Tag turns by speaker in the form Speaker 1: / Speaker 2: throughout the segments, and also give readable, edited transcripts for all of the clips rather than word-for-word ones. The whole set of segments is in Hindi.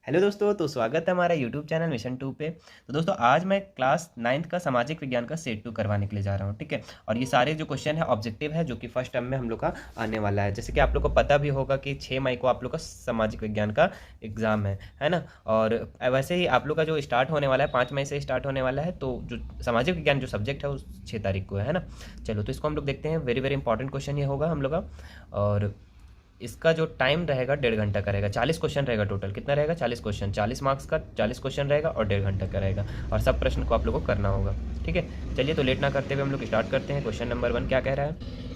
Speaker 1: हेलो दोस्तों, तो स्वागत है हमारा यूट्यूब चैनल मिशन 2 पे। तो दोस्तों आज मैं क्लास 9th का सामाजिक विज्ञान का सेट 2 करवाने के लिए जा रहा हूँ, ठीक है। और ये सारे जो क्वेश्चन है ऑब्जेक्टिव है, जो कि फर्स्ट टर्म में हम लोग का आने वाला है। जैसे कि आप लोग को पता भी होगा कि 6 मई को आप लोग का सामाजिक विज्ञान का एग्ज़ाम है ना। और वैसे ही आप लोग का जो स्टार्ट होने वाला है 5 मई से स्टार्ट होने वाला है। तो जो सामाजिक विज्ञान जो सब्जेक्ट है वो 6 तारीख को है ना। चलो तो इसको हम लोग देखते हैं। वेरी वेरी इंपॉर्टेंट क्वेश्चन ये होगा हम लोग का। और इसका जो टाइम रहेगा 1.5 घंटा का रहेगा। 40 क्वेश्चन रहेगा टोटल। कितना रहेगा? 40 क्वेश्चन, 40 मार्क्स का 40 क्वेश्चन रहेगा और 1.5 घंटा का रहेगा। और सब प्रश्न को आप लोगों को करना होगा, ठीक है। चलिए तो लेट ना करते हुए हम लोग स्टार्ट करते हैं। क्वेश्चन नंबर 1 क्या कह रहा है?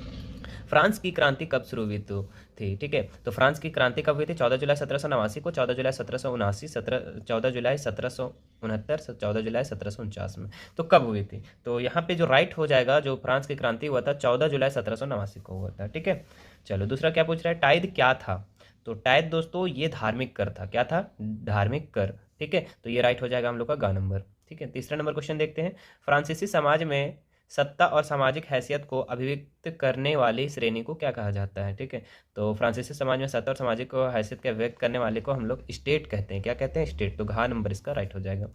Speaker 1: फ्रांस की क्रांति कब शुरू हुई थी, ठीक है। तो फ्रांस की क्रांति कब हुई थी? 14 जुलाई 1789 को, 14 जुलाई 1779, 14 जुलाई 1769, 14 जुलाई 1749 में। तो कब हुई थी? तो यहाँ पे जो राइट हो जाएगा, जो फ्रांस की क्रांति हुआ था 14 जुलाई 1789 को हुआ था, ठीक है। चलो दूसरा क्या पूछ रहा है? टाइद क्या था? तो टाइद दोस्तों ये धार्मिक कर था। क्या था? धार्मिक कर, ठीक है। तो ये राइट हो जाएगा हम लोग का ग नंबर, ठीक है। तीसरा नंबर क्वेश्चन देखते हैं। फ्रांसीसी समाज में सत्ता और सामाजिक हैसियत को अभिव्यक्त करने वाली श्रेणी को क्या कहा जाता है, ठीक है। तो फ्रांसीसी समाज में सत्ता और सामाजिक हैसियत को अभिव्यक्त करने वाले को हम लोग स्टेट कहते हैं। क्या कहते हैं? स्टेट। तो घ नंबर इसका राइट हो जाएगा।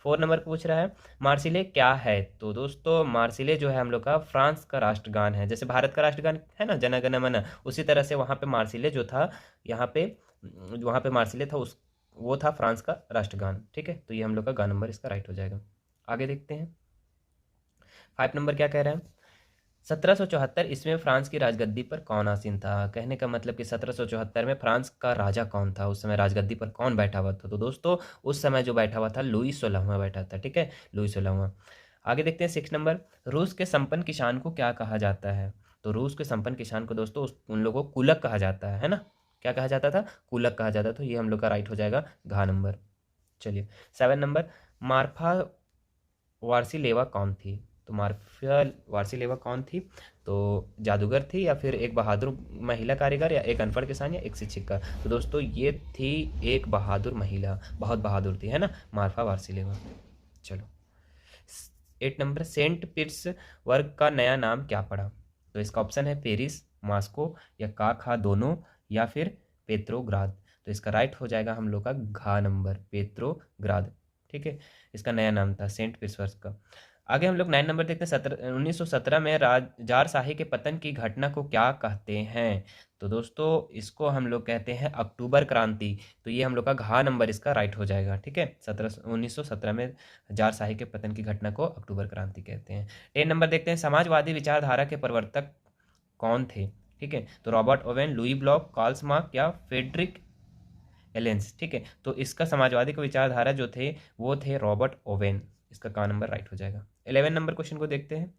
Speaker 1: 4 नंबर पूछ रहा है मार्सिले क्या है? तो दोस्तों मार्सिले जो है हम लोग का फ्रांस का राष्ट्रगान है। जैसे भारत का राष्ट्रगान है ना, जन गण मन, उसी तरह से वहाँ पे मार्सिले जो था, यहाँ पे वहाँ पे मार्सिले था, उस वो था फ्रांस का राष्ट्रगान, ठीक है। तो ये हम लोग का ग नंबर इसका राइट हो जाएगा। आगे देखते हैं। 5 नंबर क्या कह रहा है? 1774 ईस्वी में फ्रांस की राजगद्दी पर कौन आसीन था? कहने का मतलब कि 1774 में फ्रांस का राजा कौन था, उस समय राजगद्दी पर कौन बैठा हुआ था? तो दोस्तों उस समय जो बैठा हुआ था लुई 16वां बैठा था, ठीक है, लुई 16वां। आगे देखते हैं 6 नंबर। रूस के संपन्न किसान को क्या कहा जाता है? तो रूस के संपन्न किसान को दोस्तों उन लोगों को कुलक कहा जाता है ना। क्या कहा जाता था? कुलक कहा जाता था। तो ये हम लोग का राइट हो जाएगा घा नंबर। चलिए 7 नंबर। मार्फा वार्सिलेवा कौन थी? तो मार्फिया वार्सिलेवा कौन थी? तो जादूगर थी, या फिर एक बहादुर महिला कारीगर, या एक अनपढ़ किसान, या एक शिक्षिका? तो दोस्तों ये थी एक बहादुर महिला, बहुत बहादुर थी, है ना, मार्फा वार्सिलेवा। चलो 8 नंबर। सेंट पीटर्सबर्ग का नया नाम क्या पड़ा? तो इसका ऑप्शन है पेरिस, मॉस्को, या काखा दोनों, या फिर पेत्रोग्राद। तो इसका राइट हो जाएगा हम लोग का घा नंबर, पेत्रोग्राद, ठीक है। इसका नया नाम था सेंट पीटर्सबर्ग का। आगे हम लोग 9 नंबर देखते हैं। 1917 में जारशाही के पतन की घटना को क्या कहते हैं? तो दोस्तों इसको हम लोग कहते हैं अक्टूबर क्रांति। तो ये हम लोग का घा नंबर इसका राइट हो जाएगा, ठीक है। 1917 में जारशाही के पतन की घटना को अक्टूबर क्रांति कहते हैं। 10 नंबर देखते हैं। समाजवादी विचारधारा के प्रवर्तक कौन थे? ठीक है। तो Robert Owen, Louis Blanc, Karl Marx, या फ्रेडरिक एलेंस, ठीक है। तो इसका समाजवादी का विचारधारा जो थे वो थे रॉबर्ट ओवेन। इसका का नंबर राइट हो जाएगा। 11 नंबर क्वेश्चन को देखते हैं।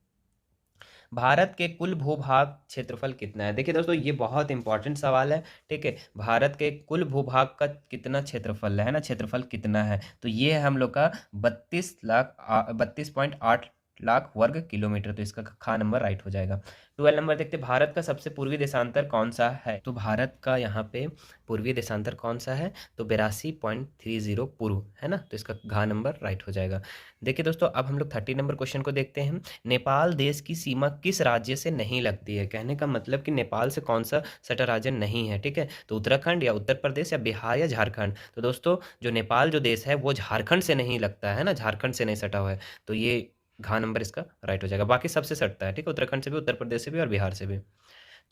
Speaker 1: भारत के कुल भूभाग क्षेत्रफल कितना है? देखिए दोस्तों ये बहुत इंपॉर्टेंट सवाल है, ठीक है। भारत के कुल भूभाग का कितना क्षेत्रफल है ना, क्षेत्रफल कितना है? तो ये है हम लोग का 32.8 लाख वर्ग किलोमीटर। तो इसका खा नंबर राइट हो जाएगा। 12 नंबर देखते हैं। भारत का सबसे पूर्वी देशांतर कौन सा है? तो भारत का यहाँ पे पूर्वी देशांतर कौन सा है? तो 82.30 पूर्व, है ना। तो इसका घा नंबर राइट हो जाएगा। देखिए दोस्तों अब हम लोग 30 नंबर क्वेश्चन को देखते हैं। नेपाल देश की सीमा किस राज्य से नहीं लगती है? कहने का मतलब कि नेपाल से कौन सा सटा राज्य नहीं है, ठीक है। तो उत्तराखंड, या उत्तर प्रदेश, या बिहार, या झारखंड? तो दोस्तों जो नेपाल जो देश है वो झारखंड से नहीं लगता है ना, झारखंड से नहीं सटा हुआ है। तो ये घा नंबर इसका राइट हो जाएगा। बाकी सबसे सटता है, ठीक है, उत्तराखंड से भी, उत्तर प्रदेश से भी, और बिहार से भी।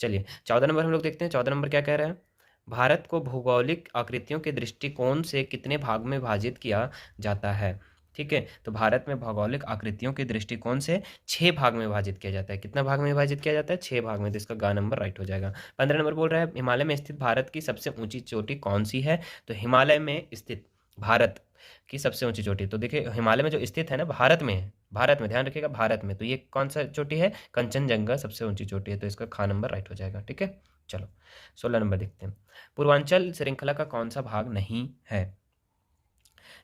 Speaker 1: चलिए 14 नंबर हम लोग देखते हैं। 14 नंबर क्या कह रहे हैं? भारत को भौगोलिक आकृतियों के दृष्टिकोण से कितने भाग में विभाजित किया जाता है? ठीक है। तो भारत में भौगोलिक आकृतियों के दृष्टिकोण से 6 भाग में विभाजित किया जाता है। कितना भाग में विभाजित किया जाता है? 6 भाग में। तो इसका गा नंबर राइट हो जाएगा। 15 नंबर बोल रहा है हिमालय में स्थित भारत की सबसे ऊंची चोटी कौन सी है? तो हिमालय में स्थित भारत की सबसे ऊंची चोटी, तो देखिए हिमालय में जो स्थित है ना, भारत में है, भारत में, ध्यान रखिएगा, भारत में। तो ये कौन सा चोटी है? कंचनजंगा सबसे ऊंची चोटी है। तो इसका खा नंबर राइट हो जाएगा, ठीक है। चलो 16 नंबर देखते हैं। पूर्वांचल श्रृंखला का कौन सा भाग नहीं है?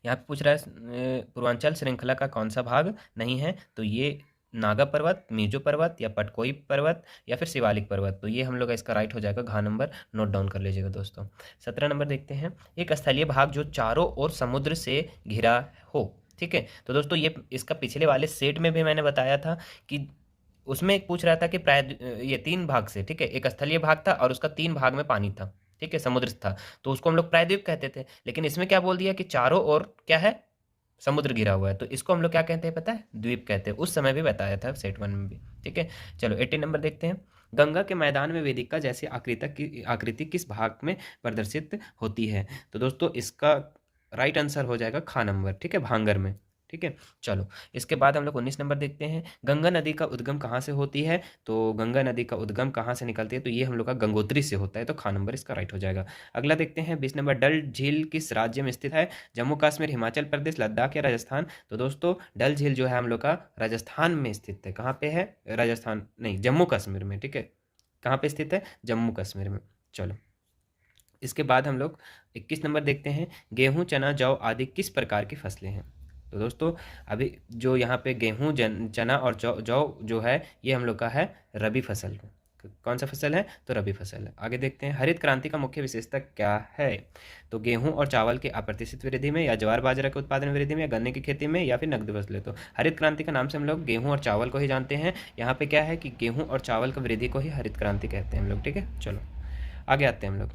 Speaker 1: यहाँ पे पूछ रहा है पूर्वांचल श्रृंखला का कौन सा भाग नहीं है? तो ये नागा पर्वत, मीजो पर्वत, या पटकोई पर्वत, या फिर शिवालिक पर्वत। तो ये हम लोग का इसका राइट हो जाएगा। घा नंबर नोट डाउन कर लीजिएगा दोस्तों। 17 नंबर देखते हैं। एक स्थलीय भाग जो चारों ओर समुद्र से घिरा हो, ठीक है। तो दोस्तों ये इसका पिछले वाले सेट में भी मैंने बताया था कि उसमें एक पूछ रहा था कि प्राय ये 3 भाग से, ठीक है, एक स्थलीय भाग था और उसका 3 भाग में पानी था, ठीक है, समुद्र था, तो उसको हम लोग प्रायद्वीप कहते थे। लेकिन इसमें क्या बोल दिया कि चारों ओर क्या है, समुद्र घिरा हुआ है, तो इसको हम लोग क्या कहते हैं पता है, द्वीप कहते हैं। उस समय भी बताया था सेट वन में भी, ठीक है। चलो 18 नंबर देखते हैं। गंगा के मैदान में वेदिका जैसी आकृति किस भाग में प्रदर्शित होती है? तो दोस्तों इसका राइट आंसर हो जाएगा खा नंबर, ठीक है, भांगर में, ठीक है। चलो इसके बाद हम लोग 19 नंबर देखते हैं। गंगा नदी का उद्गम कहाँ से होती है? तो गंगा नदी का उद्गम कहाँ से निकलती है? तो ये हम लोग का गंगोत्री से होता है, तो खा नंबर इसका राइट हो जाएगा। अगला देखते हैं 20 नंबर। डल झील किस राज्य में स्थित है? जम्मू कश्मीर, हिमाचल प्रदेश, लद्दाख या राजस्थान? तो दोस्तों डल झील जो है हम लोग का राजस्थान में स्थित है। कहाँ पे है? राजस्थान नहीं, जम्मू कश्मीर में, ठीक है। कहाँ पे स्थित है? जम्मू कश्मीर में। चलो इसके बाद हम लोग 21 नंबर देखते हैं। गेहूं, चना, जौ आदि किस प्रकार की फसलें हैं? तो दोस्तों अभी जो यहाँ पे गेहूं, चना और जौ जौ जो है ये हम लोग का है रबी फसल। कौन सा फसल है? तो रबी फसल है। आगे देखते हैं हरित क्रांति का मुख्य विशेषता क्या है? तो गेहूं और चावल के अप्रत्याशित वृद्धि में, या ज्वार बाजरा के उत्पादन वृद्धि में, या गन्ने की खेती में, या फिर नकदी फसलें। तो हरित क्रांति का नाम से हम लोग गेहूं और चावल को ही जानते हैं। यहाँ पे क्या है कि गेहूं और चावल का वृद्धि को ही हरित क्रांति कहते हैं हम लोग, ठीक है। चलो आगे आते हैं हम लोग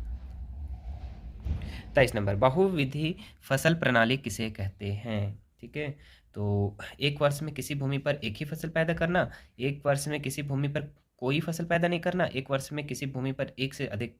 Speaker 1: 23 नंबर। बहुविधि फसल प्रणाली किसे कहते हैं? ठीक है, तो एक वर्ष में किसी भूमि पर एक ही फसल पैदा करना, एक वर्ष में किसी भूमि पर कोई फसल पैदा नहीं करना, एक वर्ष में किसी भूमि पर एक से अधिक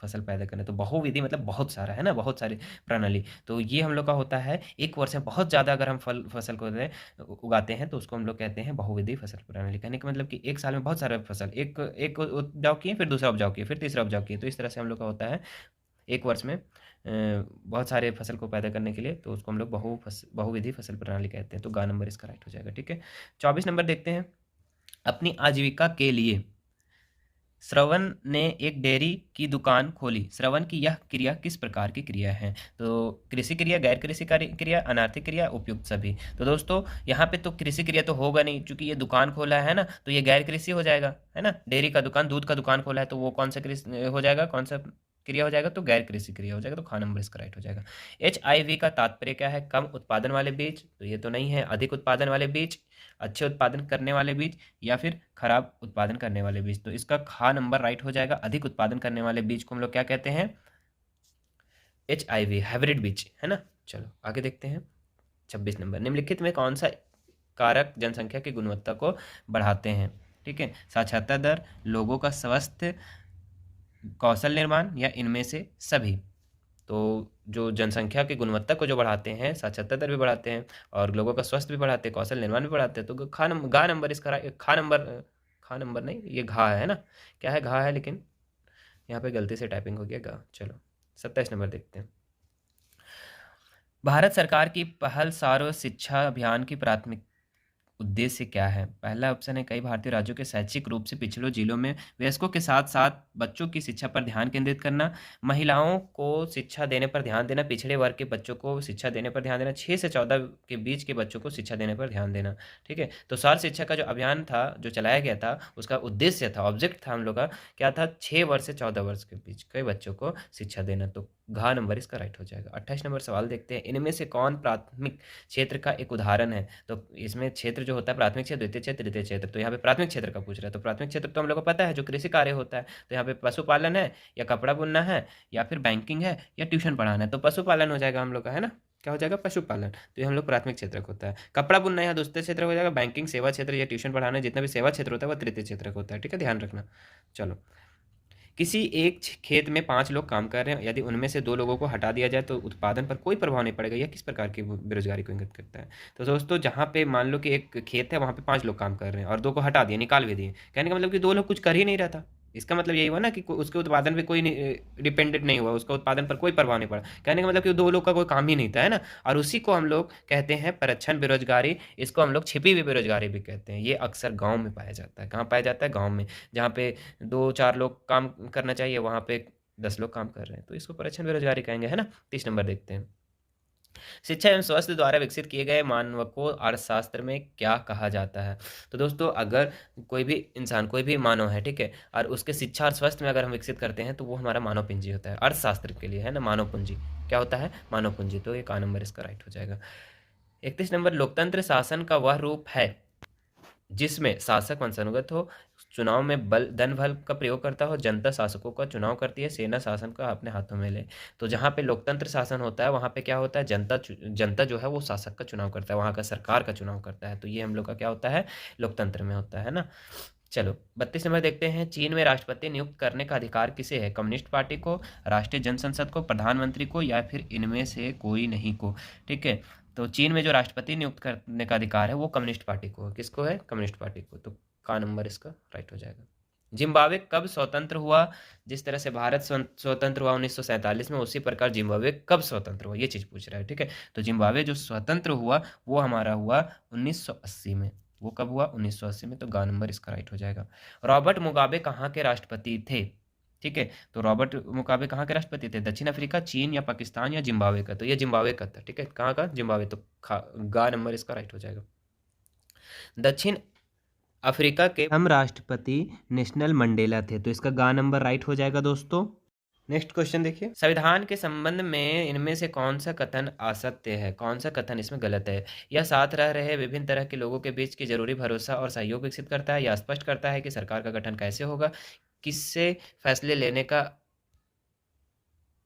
Speaker 1: फसल पैदा करना। तो बहुविधि मतलब बहुत सारा है ना, बहुत सारी प्रणाली। तो ये हम लोग का होता है एक वर्ष में बहुत ज़्यादा अगर हम फसल को उगाते हैं तो उसको हम लोग कहते हैं बहुविधि फसल प्रणाली। कहने का मतलब कि एक साल में बहुत सारा फसल एक एक उपजाऊ किए, फिर दूसरा उपजाऊ किए, फिर तीसरा उपजाऊ किए, तो इस तरह से हम लोग का होता है एक वर्ष में बहुत सारे फसल को पैदा करने के लिए, तो उसको हम लोग बहुविधि फसल प्रणाली कहते हैं। तो गा नंबर इसका राइट हो जाएगा, ठीक है। 24 नंबर देखते हैं। अपनी आजीविका के लिए श्रवण ने एक डेयरी की दुकान खोली। श्रवण की यह क्रिया किस प्रकार की क्रिया है? तो कृषि क्रिया, गैर कृषि क्रिया, अनार्थिक क्रिया, उपयुक्त सभी। तो दोस्तों यहाँ पे तो कृषि क्रिया तो होगा नहीं, क्योंकि ये दुकान खोला है ना, तो ये गैर कृषि हो जाएगा, है ना। डेयरी का दुकान, दूध का दुकान खोला है, तो वो कौन सा कृषि हो जाएगा, कौन सा क्रिया हो जाएगा? तो गैर कृषि क्रिया हो जाएगा। तो खा नंबर इसका राइट हो जाएगा। HIV का तात्पर्य क्या है? कम उत्पादन वाले बीज, तो ये तो नहीं है। अधिक उत्पादन वाले बीज, अच्छे उत्पादन करने वाले बीज, या फिर खराब उत्पादन करने वाले बीज। तो इसका खा नंबर राइट हो जाएगा। अधिक उत्पादन करने वाले बीज को हम लोग क्या कहते हैं? HIV, हाइब्रिड बीज, है ना। चलो आगे देखते हैं 26 नंबर। निम्नलिखित में कौन सा कारक जनसंख्या की गुणवत्ता को बढ़ाते हैं? ठीक है, साक्षरता दर, लोगों का स्वास्थ्य, कौशल निर्माण, या इनमें से सभी। तो जो जनसंख्या की गुणवत्ता को जो बढ़ाते हैं, साक्षरता दर भी बढ़ाते हैं, और लोगों का स्वास्थ्य भी बढ़ाते हैं, कौशल निर्माण भी बढ़ाते हैं। तो गा नंबर इसका खा नंबर नहीं, ये घा है ना, क्या है? घा है, लेकिन यहाँ पे गलती से टाइपिंग हो गया गा। चलो 27 नंबर देखते हैं। भारत सरकार की पहल सर्व शिक्षा अभियान की प्राथमिक उद्देश्य क्या है? पहला ऑप्शन है कई भारतीय राज्यों के शैक्षिक रूप से पिछड़े जिलों में वयस्कों के साथ साथ बच्चों की शिक्षा पर ध्यान केंद्रित करना, महिलाओं को शिक्षा देने पर ध्यान देना, पिछड़े वर्ग के बच्चों को शिक्षा देने पर ध्यान देना, 6 से 14 के बीच के बच्चों को शिक्षा देने पर ध्यान देना। ठीक है, तो सर्व शिक्षा का जो अभियान था, जो चलाया गया था, उसका उद्देश्य था, ऑब्जेक्ट था हम लोग का, क्या था? 6 वर्ष से 14 वर्ष के बीच के बच्चों को शिक्षा देना। तो घा नंबर इसका राइट हो जाएगा। 28 नंबर सवाल देखते हैं। इनमें से कौन प्राथमिक क्षेत्र का एक उदाहरण है? तो इसमें क्षेत्र जो होता है, प्राथमिक क्षेत्र, द्वितीय क्षेत्र, तृतीय क्षेत्र। तो यहाँ पे प्राथमिक क्षेत्र का पूछ रहा है। तो प्राथमिक क्षेत्र तो हम लोग को पता है, जो कृषि कार्य होता है। तो यहाँ पे पशुपालन है, या कपड़ा बुनना है, या फिर बैंकिंग है, या ट्यूशन पढ़ाना है। तो पशुपालन हो जाएगा हम लोग का, है ना। क्या हो जाएगा? पशुपालन। तो ये हम लोग प्राथमिक क्षेत्र का होता है। कपड़ा बुनना यहाँ दूसरे क्षेत्र हो जाएगा। बैंकिंग सेवा क्षेत्र या ट्यूशन पढ़ाना, जितना भी सेवा क्षेत्र होता है वो तृतीय क्षेत्र का होता है। ठीक है, ध्यान रखना। चलो, किसी एक खेत में 5 लोग काम कर रहे हैं, यदि उनमें से 2 लोगों को हटा दिया जाए तो उत्पादन पर कोई प्रभाव नहीं पड़ेगा। यह किस प्रकार की बेरोजगारी को इंगित करता है? तो दोस्तों जहाँ पे मान लो कि एक खेत है, वहाँ पे 5 लोग काम कर रहे हैं और 2 को हटा दिए, निकाल भी दिए। कहने का मतलब कि 2 लोग कुछ कर ही नहीं रहा था। इसका मतलब यही हुआ ना कि उसके उत्पादन पे कोई डिपेंडेंट नहीं हुआ, उसका उत्पादन पर कोई प्रभाव नहीं पड़ा। कहने का मतलब कि 2 लोग का कोई काम ही नहीं था, है ना। और उसी को हम लोग कहते हैं परछन बेरोजगारी। इसको हम लोग छिपी हुई बेरोजगारी भी कहते हैं। ये अक्सर गाँव में पाया जाता है। कहाँ पाया जाता है? गाँव में, जहाँ पे 2-4 लोग काम करना चाहिए, वहाँ पे 10 लोग काम कर रहे हैं। तो इसको परछन बेरोजगारी कहेंगे, है ना। 30 नंबर देखते हैं। शिक्षा एवं स्वास्थ्य द्वारा विकसित किए गए मानव को अर्थशास्त्र में क्या कहा जाता है? तो दोस्तों अगर कोई भी इंसान, कोई भी मानव है, ठीक है, और उसके शिक्षा और स्वास्थ्य में अगर हम विकसित करते हैं तो वो हमारा मानव पूंजी होता है। अर्थशास्त्र के लिए, है ना, मानव पूंजी क्या होता है? मानव पूंजी। तो ये का नंबर इसका राइट हो जाएगा। 31 नंबर। लोकतंत्र शासन का वह रूप है जिसमें शासक वंशानुगत हो, चुनाव में धन बल का प्रयोग करता हो, जनता शासकों का चुनाव करती है, सेना शासन का अपने हाथों में ले। तो जहाँ पे लोकतंत्र शासन होता है वहाँ पे क्या होता है, जनता जो है वो शासक का चुनाव करता है, वहाँ का सरकार का चुनाव करता है। तो ये हम लोग का क्या होता है, लोकतंत्र में होता है ना। चलो 32 नंबर देखते हैं। चीन में राष्ट्रपति नियुक्त करने का अधिकार किसे है, कम्युनिस्ट पार्टी को, राष्ट्रीय जनसंसद को, प्रधानमंत्री को, या फिर इनमें से कोई नहीं को। ठीक है, तो चीन में जो राष्ट्रपति नियुक्त करने का अधिकार है वो कम्युनिस्ट पार्टी को है। किसको है, कम्युनिस्ट पार्टी को। तो का नंबर इसका राइट हो जाएगा। जिम्बाब्वे कब स्वतंत्र हुआ, जिस तरह से भारत स्वतंत्र हुआ 1947 में, उसी प्रकार जिम्बाब्वे कब स्वतंत्र हुआ, ये चीज़ पूछ रहा है। ठीक है, तो जिम्बाब्वे जो स्वतंत्र हुआ वो हमारा हुआ 1980 में। वो कब हुआ, 1980 में। तो गा नंबर इसका राइट हो जाएगा। रॉबर्ट मुगाबे कहाँ के राष्ट्रपति थे। ठीक है, तो रॉबर्ट मुगाबे कहाँ के राष्ट्रपति थे, दक्षिण अफ्रीका, चीन या पाकिस्तान या जिम्बाब्वे का। तो ये जिम्बाब्वे का था। ठीक है, कहाँ का, जिम्बाब्वे। तो गा नंबर इसका राइट हो जाएगा। दक्षिण अफ्रीका के हम राष्ट्रपति नेशनल मंडेला थे। तो इसका गा नंबर राइट हो जाएगा दोस्तों। नेक्स्ट क्वेश्चन देखिए, संविधान के संबंध में इनमें से कौन सा कथन असत्य है, कौन सा कथन इसमें गलत है। यह साथ रह रहे विभिन्न तरह के लोगों के बीच की जरूरी भरोसा और सहयोग विकसित करता है, या स्पष्ट करता है कि सरकार का गठन कैसे होगा, किससे फैसले लेने का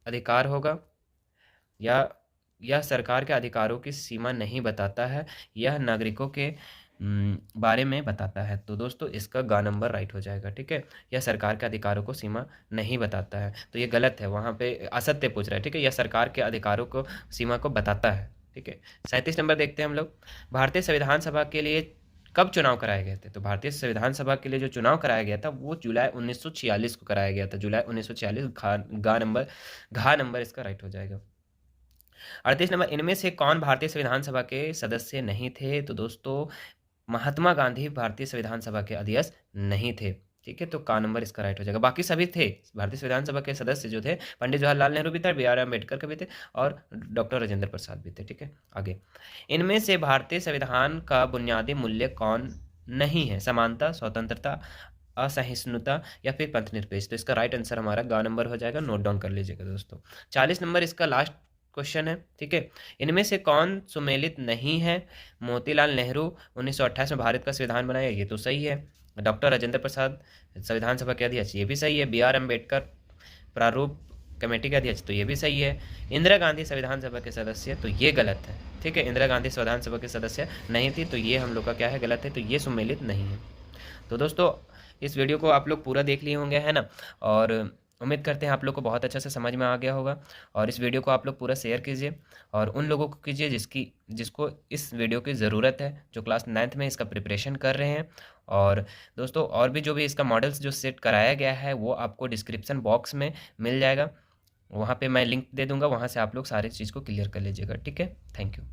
Speaker 1: अधिकार होगा, या यह सरकार के अधिकारों की सीमा नहीं बताता है, यह नागरिकों के बारे में बताता है। तो दोस्तों इसका गा नंबर राइट हो जाएगा। ठीक है, यह सरकार के अधिकारों को सीमा नहीं बताता है, तो ये गलत है, वहाँ पे असत्य पूछ रहा है। ठीक है, यह सरकार के अधिकारों को सीमा को बताता है। ठीक है, 37 नंबर देखते हैं हम लोग। भारतीय संविधान सभा के लिए कब चुनाव कराए गए थे। तो भारतीय संविधान सभा के लिए जो चुनाव कराया गया था वो जुलाई 1946 को कराया गया था, जुलाई 1946। घा नंबर इसका राइट हो जाएगा। 38 नंबर, इनमें से कौन भारतीय संविधान सभा के सदस्य नहीं थे। तो दोस्तों महात्मा गांधी भारतीय संविधान सभा के अध्यक्ष नहीं थे। ठीक है, तो का नंबर इसका राइट हो जाएगा। बाकी सभी थे, भारतीय संविधान सभा के सदस्य जो थे, पंडित जवाहरलाल नेहरू भी थे, BR अम्बेडकर का भी थे, और डॉक्टर राजेंद्र प्रसाद भी थे। ठीक है, आगे, इनमें से भारतीय संविधान का बुनियादी मूल्य कौन नहीं है, समानता, स्वतंत्रता, असहिष्णुता, या फिर पंथनिरपेक्ष। तो इसका राइट आंसर हमारा गा नंबर हो जाएगा, नोट डाउन कर लीजिएगा दोस्तों। 40 नंबर इसका लास्ट क्वेश्चन है। ठीक है, इनमें से कौन सुमेलित नहीं है, मोतीलाल नेहरू 1928 में भारत का संविधान बनाया, ये तो सही है। डॉक्टर राजेंद्र प्रसाद संविधान सभा के अध्यक्ष, ये भी सही है। BR अम्बेडकर प्रारूप कमेटी के अध्यक्ष, तो ये भी सही है। इंदिरा गांधी संविधान सभा के सदस्य, तो ये गलत है। ठीक है, इंदिरा गांधी संविधान सभा के सदस्य नहीं थी, तो ये हम लोग का क्या है, गलत है। तो ये सुमेलित नहीं है। तो दोस्तों इस वीडियो को आप लोग पूरा देख लिए होंगे, है ना, और उम्मीद करते हैं आप लोग को बहुत अच्छे से समझ में आ गया होगा। और इस वीडियो को आप लोग पूरा शेयर कीजिए, और उन लोगों को कीजिए जिसको इस वीडियो की ज़रूरत है, जो क्लास 9th में इसका प्रिपरेशन कर रहे हैं। और दोस्तों और भी जो भी इसका मॉडल्स जो सेट कराया गया है वो आपको डिस्क्रिप्शन बॉक्स में मिल जाएगा, वहाँ पे मैं लिंक दे दूँगा, वहाँ से आप लोग सारी चीज़ को क्लियर कर लीजिएगा। ठीक है, थैंक यू।